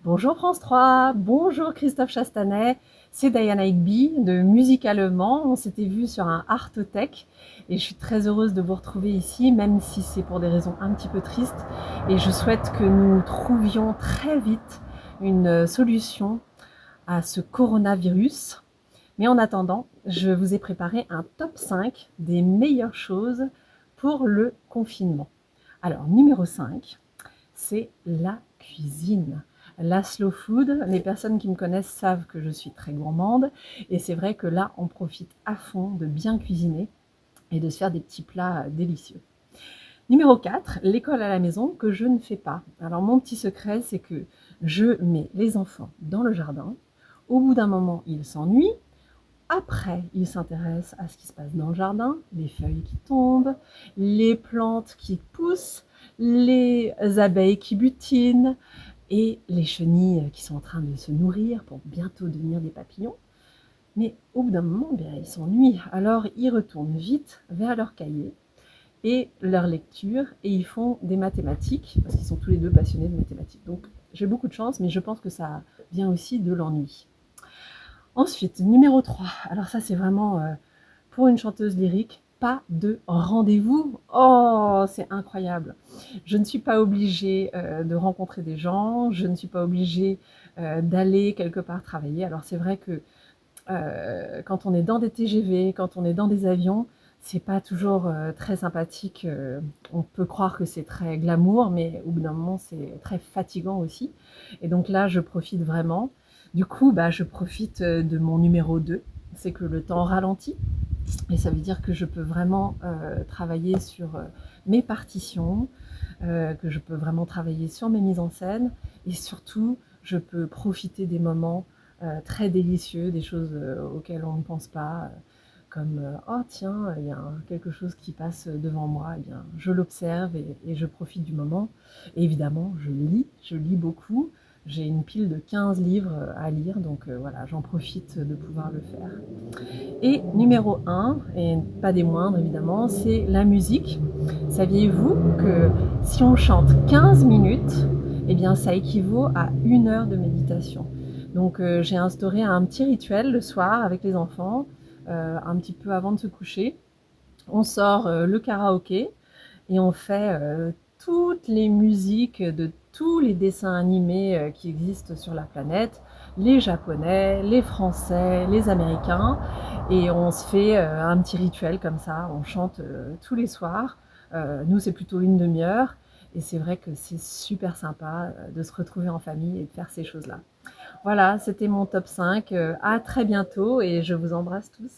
Bonjour France 3, bonjour Christophe Chastanet, c'est Diana Higby de Musicalement. On s'était vu sur un Artothèque et je suis très heureuse de vous retrouver ici, même si c'est pour des raisons un petit peu tristes. Et je souhaite que nous trouvions très vite une solution à ce coronavirus. Mais en attendant, je vous ai préparé un top 5 des meilleures choses pour le confinement. Alors, numéro 5, c'est la cuisine. La slow food, les personnes qui me connaissent savent que je suis très gourmande et c'est vrai que là, on profite à fond de bien cuisiner et de se faire des petits plats délicieux. Numéro 4, l'école à la maison que je ne fais pas. Alors mon petit secret, c'est que je mets les enfants dans le jardin. Au bout d'un moment, ils s'ennuient. Après, ils s'intéressent à ce qui se passe dans le jardin, les feuilles qui tombent, les plantes qui poussent, les abeilles qui butinent et les chenilles qui sont en train de se nourrir pour bientôt devenir des papillons. Mais au bout d'un moment, ils s'ennuient. Alors ils retournent vite vers leur cahier et leur lecture et ils font des mathématiques parce qu'ils sont tous les deux passionnés de mathématiques. Donc j'ai beaucoup de chance, mais je pense que ça vient aussi de l'ennui. Ensuite, numéro 3. Alors ça, c'est vraiment pour une chanteuse lyrique, pas de rendez-vous. Oh, c'est incroyable. Je ne suis pas obligée de rencontrer des gens, je ne suis pas obligée d'aller quelque part travailler. Alors c'est vrai que quand on est dans des TGV, quand on est dans des avions, c'est pas toujours très sympathique. On peut croire que c'est très glamour, mais au bout d'un moment, c'est très fatigant aussi. Et donc là, je profite vraiment. Du coup, je profite de mon numéro 2. C'est que le temps ralentit. Et ça veut dire que je peux vraiment travailler sur mes partitions, que je peux vraiment travailler sur mes mises en scène. Et surtout, je peux profiter des moments très délicieux, des choses auxquelles on ne pense pas, comme oh tiens, il y a quelque chose qui passe devant moi, eh bien, je l'observe et je profite du moment. Et évidemment, je lis beaucoup. J'ai une pile de 15 livres à lire, donc voilà, j'en profite de pouvoir le faire. Et numéro 1, et pas des moindres évidemment, c'est la musique. Saviez-vous que si on chante 15 minutes, eh bien ça équivaut à 1 heure de méditation. Donc j'ai instauré un petit rituel le soir avec les enfants, un petit peu avant de se coucher. On sort le karaoké et on fait toutes les musiques de tous les dessins animés qui existent sur la planète, les japonais, les français, les américains, et on se fait un petit rituel comme ça, on chante tous les soirs. Nous, c'est plutôt une demi-heure, et c'est vrai que c'est super sympa de se retrouver en famille et de faire ces choses-là. Voilà, c'était mon top 5. À très bientôt, et je vous embrasse tous.